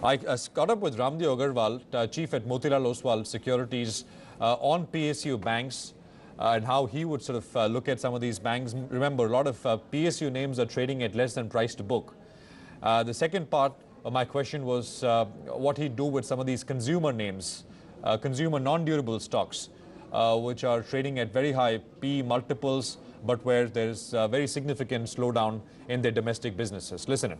I caught up with Ramdev Agarwal, Chief at Motilal Oswal Securities, on PSU banks and how he would sort of look at some of these banks. Remember, a lot of PSU names are trading at less than price to book. The second part of my question was what he'd do with some of these consumer names, consumer non-durable stocks, which are trading at very high P multiples, but where there's a very significant slowdown in their domestic businesses. Listen in.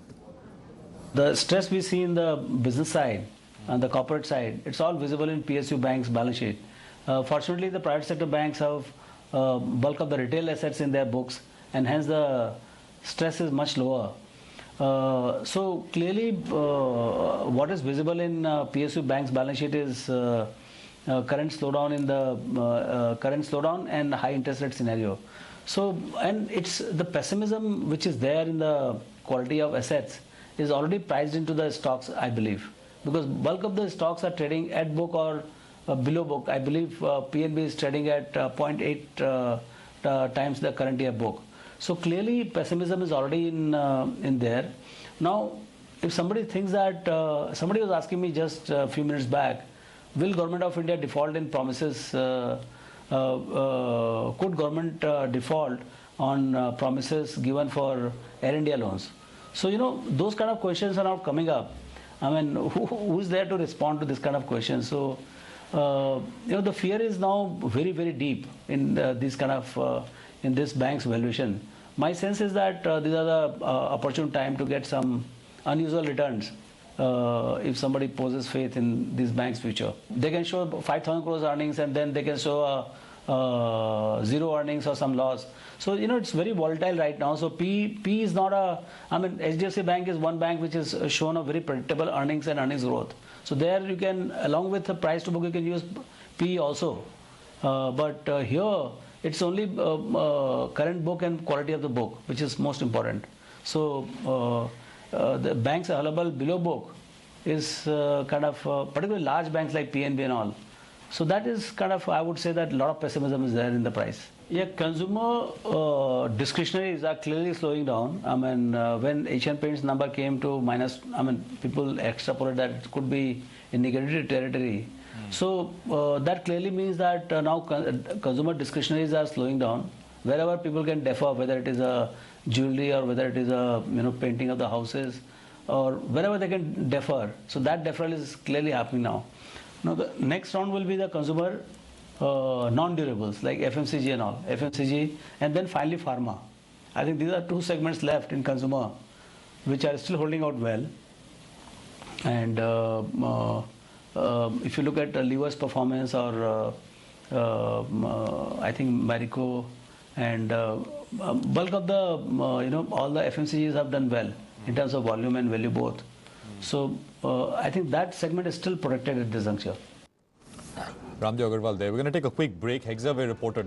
The stress we see in the business side and the corporate side, it's all visible in PSU banks' balance sheet. Fortunately, the private sector banks have bulk of the retail assets in their books, and hence the stress is much lower. So clearly, what is visible in PSU banks' balance sheet is current slowdown in the current slowdown and high interest rate scenario. So, and it's the pessimism which is there in the quality of assets is already priced into the stocks, I believe, because bulk of the stocks are trading at book or below book. I believe PNB is trading at 0.8 times the current year book. So clearly pessimism is already in there. Now, if somebody thinks that, somebody was asking me just a few minutes back, will Government of India default in promises? Could government default on promises given for Air India loans? So, you know, those kind of questions are now coming up. I mean, who's there to respond to this kind of questions? So, you know, the fear is now very, very deep in this kind of, in this bank's valuation. My sense is that these are the opportune time to get some unusual returns if somebody poses faith in this bank's future. They can show 5,000 crores earnings and then they can show zero earnings or some loss. So, you know, it's very volatile right now. So P is not a, I mean, HDFC Bank is one bank which has shown a very predictable earnings and earnings growth. So there you can, along with the price to book, you can use P also. But here, it's only current book and quality of the book, which is most important. So the banks available below book is kind of, particularly large banks like PNB and all. So that is kind of, I would say that a lot of pessimism is there in the price. Yeah, consumer discretionaries are clearly slowing down. I mean, when Asian Paints number came to minus, I mean, people extrapolate that it could be in negative territory. So that clearly means that now consumer discretionaries are slowing down. Wherever people can defer, whether it is a jewelry or whether it is a, you know, painting of the houses, or wherever they can defer. So that deferral is clearly happening now. Now the next round will be the consumer non-durables like FMCG and all, FMCG, and then finally pharma. I think these are two segments left in consumer which are still holding out well. And if you look at Lever's performance or I think Marico and bulk of the, you know, all the FMCGs have done well in terms of volume and value both. So I think that segment is still protected at this juncture. Ramdev Agarwal there. We're going to take a quick break. Hexaway reporter